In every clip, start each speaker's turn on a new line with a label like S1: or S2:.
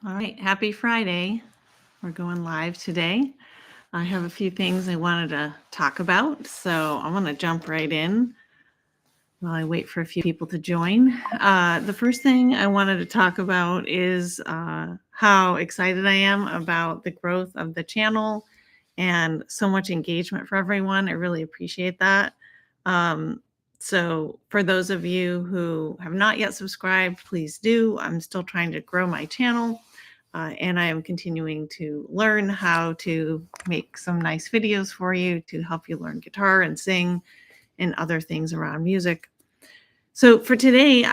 S1: All right, happy Friday. We're going live today. I have a few things I wanted to talk about, so I want to jump right in while I wait for a few people to join. The first thing I wanted to talk about is how excited I am about the growth of the channel and so much engagement for everyone. I really appreciate that. So, for those of you who have not yet subscribed, please do. I'm still trying to grow my channel. And I am continuing to learn how to make some nice videos for you to help you learn guitar and sing and other things around music. So for today,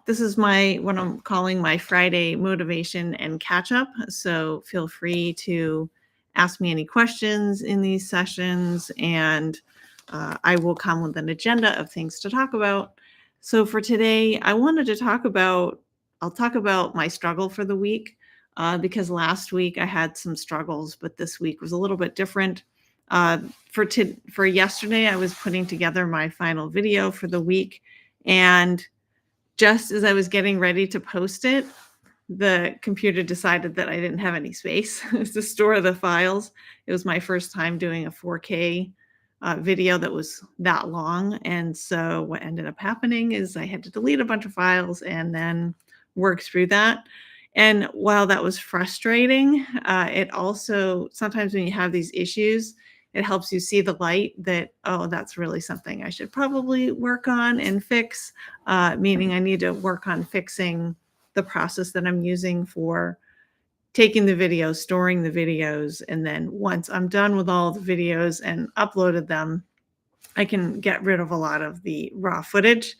S1: this is what I'm calling my Friday motivation and catch up. So feel free to ask me any questions in these sessions, and I will come with an agenda of things to talk about. So for today, I'll talk about my struggle for the week, because last week I had some struggles, but this week was a little bit different. Uh, for yesterday, I was putting together my final video for the week, and just as I was getting ready to post it, the computer decided that I didn't have any space to store the files. It was my first time doing a 4K video that was that long. And so what ended up happening is I had to delete a bunch of files and then work through that. And while that was frustrating, it also, sometimes when you have these issues, it helps you see the light that, oh, that's really something I should probably work on and fix, meaning I need to work on fixing the process that I'm using for taking the videos, storing the videos, and then once I'm done with all the videos and uploaded them, I can get rid of a lot of the raw footage.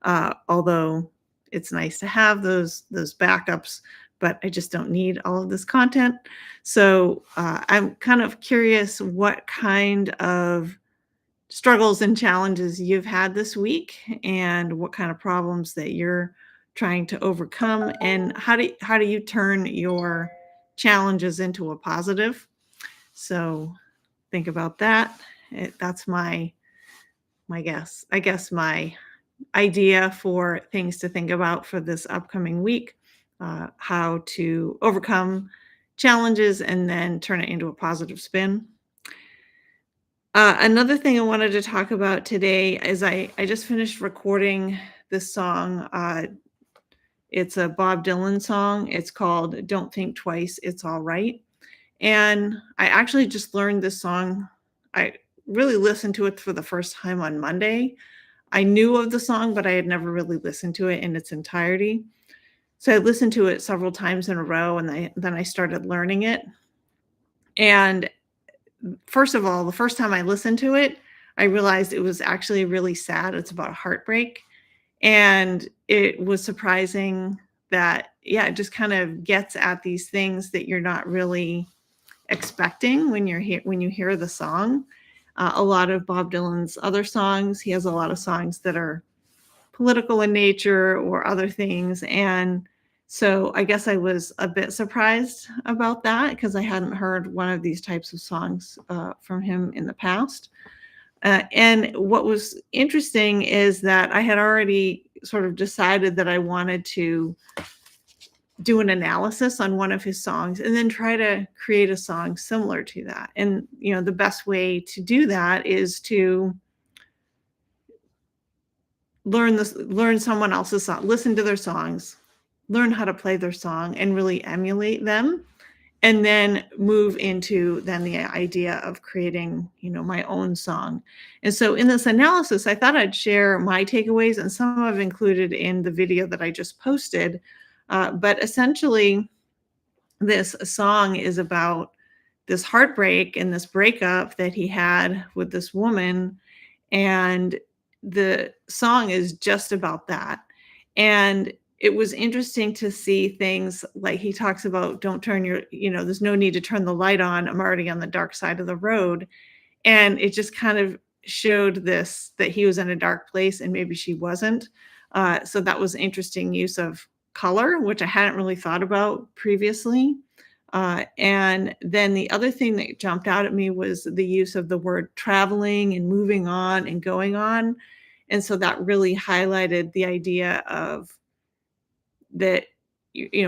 S1: Although it's nice to have those backups, but I just don't need all of this content. So I'm kind of curious what kind of struggles and challenges you've had this week, and what kind of problems that you're trying to overcome, and how do you turn your challenges into a positive. So think about that. That's my guess. I guess my idea for things to think about for this upcoming week, how to overcome challenges and then turn it into a positive spin. Another thing I wanted to talk about today is I just finished recording this song. It's a Bob Dylan song. It's called Don't Think Twice, It's All Right. And I actually just learned this song. I really listened to it for the first time on Monday. I knew of the song, but I had never really listened to it in its entirety. So I listened to it several times in a row, and then I started learning it. And first of all, the first time I listened to it, I realized it was actually really sad. It's about heartbreak. And it was surprising that, yeah, it just kind of gets at these things that you're not really expecting when you hear the song. A lot of Bob Dylan's other songs, he has a lot of songs that are political in nature or other things. And so I guess I was a bit surprised about that because I hadn't heard one of these types of songs from him in the past. And what was interesting is that I had already sort of decided that I wanted to do an analysis on one of his songs and then try to create a song similar to that. And, the best way to do that is to learn someone else's song, listen to their songs, learn how to play their song and really emulate them, and then move into the idea of creating, my own song. And so in this analysis, I thought I'd share my takeaways, and some I've included in the video that I just posted. But essentially, this song is about this heartbreak and this breakup that he had with this woman. And the song is just about that. And it was interesting to see things like he talks about, don't turn there's no need to turn the light on. I'm already on the dark side of the road. And it just kind of showed this, that he was in a dark place and maybe she wasn't. So that was interesting use of color, which I hadn't really thought about previously. And then the other thing that jumped out at me was the use of the word traveling and moving on and going on. And so that really highlighted the idea of that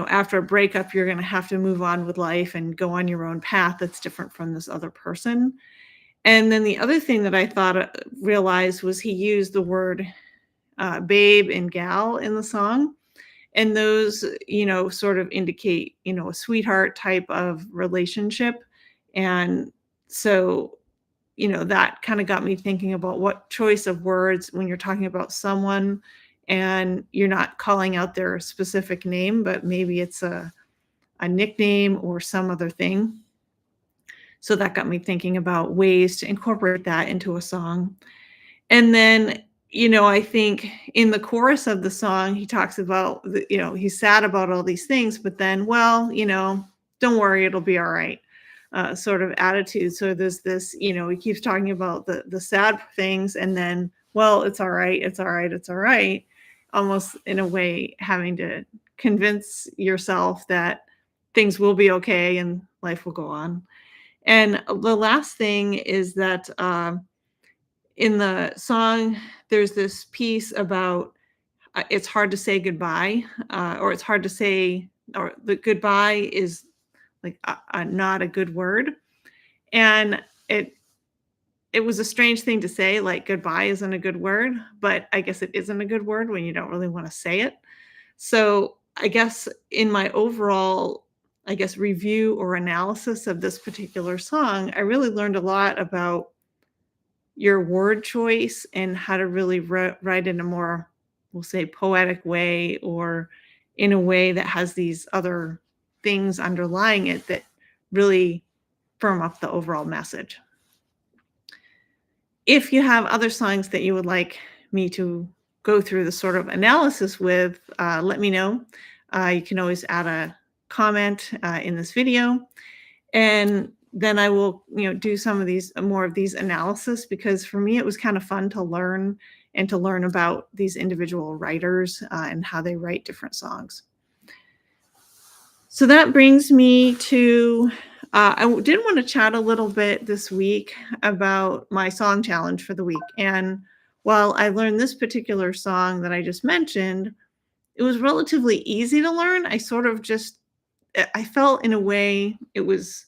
S1: after a breakup, you're going to have to move on with life and go on your own path that's different from this other person. And then the other thing that I thought realized was he used the word babe and gal in the song. And those, sort of indicate, a sweetheart type of relationship. And so, that kind of got me thinking about what choice of words when you're talking about someone and you're not calling out their specific name, but maybe it's a nickname or some other thing. So that got me thinking about ways to incorporate that into a song. And then, I think in the chorus of the song, he talks about, he's sad about all these things, but then, well, don't worry, it'll be all right. Sort of attitude. So there's this, he keeps talking about the sad things and then, well, it's all right, it's all right, it's all right. Almost in a way having to convince yourself that things will be okay and life will go on. And the last thing is that in the song, there's this piece about it's hard to say goodbye, or it's hard to say, or the goodbye is like not a good word. And it was a strange thing to say, like goodbye isn't a good word, but I guess it isn't a good word when you don't really want to say it. So I guess in my overall, review or analysis of this particular song, I really learned a lot about your word choice and how to really write in a more, we'll say, poetic way, or in a way that has these other things underlying it that really firm up the overall message. If you have other songs that you would like me to go through the sort of analysis with, let me know. You can always add a comment in this video. And then I will, do some of these, more of these analysis, because for me, it was kind of fun to learn and to learn about these individual writers and how they write different songs. So that brings me to, I did want to chat a little bit this week about my song challenge for the week. And while I learned this particular song that I just mentioned, it was relatively easy to learn. I felt in a way it was,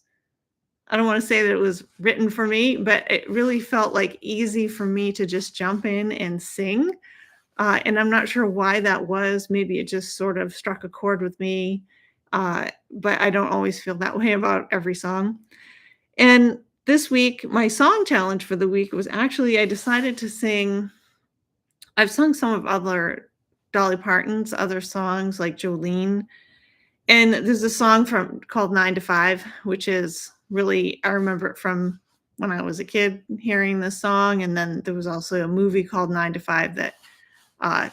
S1: I don't want to say that it was written for me, but it really felt like easy for me to just jump in and sing. And I'm not sure why that was. Maybe it just sort of struck a chord with me. But I don't always feel that way about every song. And this week, my song challenge for the week was actually I decided to sing. I've sung some of other Dolly Parton's other songs like Jolene. And there's a song called 9 to 5, which is really, I remember it from when I was a kid hearing this song. And then there was also a movie called 9 to 5 that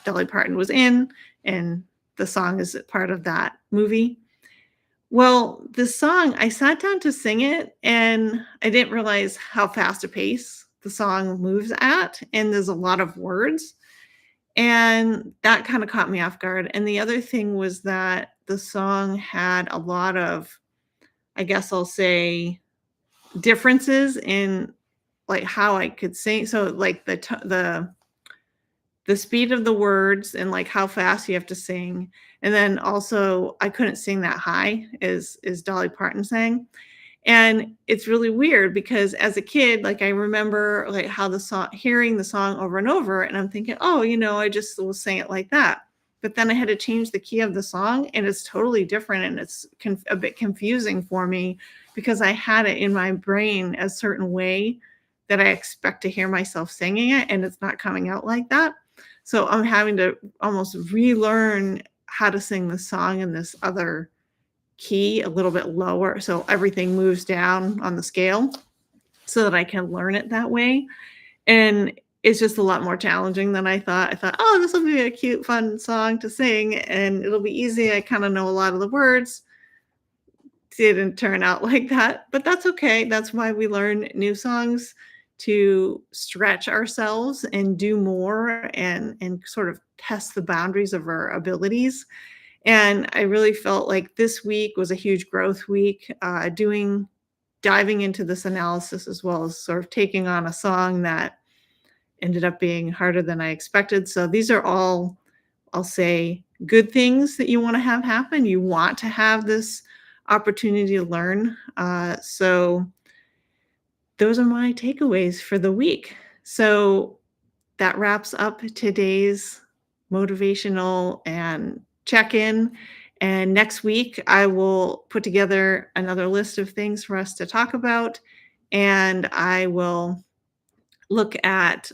S1: Dolly Parton was in, and the song is part of that movie. Well, this song, I sat down to sing it, and I didn't realize how fast a pace the song moves at, and there's a lot of words. And that kind of caught me off guard. And the other thing was that the song had a lot of, I guess I'll say, differences in like how I could sing. So like the speed of the words and like how fast you have to sing. And then also I couldn't sing that high as Dolly Parton sang. And it's really weird because as a kid, like I remember like how the song, hearing the song over and over, and I'm thinking, oh, I just will sing it like that. But then I had to change the key of the song, and it's totally different, and it's a bit confusing for me because I had it in my brain a certain way that I expect to hear myself singing it, and it's not coming out like that. So I'm having to almost relearn how to sing the song in this other key a little bit lower, so everything moves down on the scale so that I can learn it that way. And it's just a lot more challenging than I thought. I thought, oh, this will be a cute, fun song to sing and it'll be easy. I kind of know a lot of the words. Didn't turn out like that, but that's okay. That's why we learn new songs, to stretch ourselves and do more and sort of test the boundaries of our abilities. And I really felt like this week was a huge growth week, diving into this analysis, as well as sort of taking on a song that ended up being harder than I expected. So these are all, I'll say, good things that you want to have happen. You want to have this opportunity to learn. So those are my takeaways for the week. So that wraps up today's motivational and check in. And next week, I will put together another list of things for us to talk about. And I will look at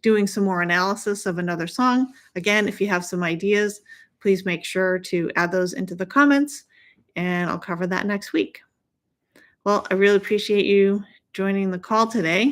S1: doing some more analysis of another song. Again, if you have some ideas, please make sure to add those into the comments, and I'll cover that next week. Well, I really appreciate you joining the call today.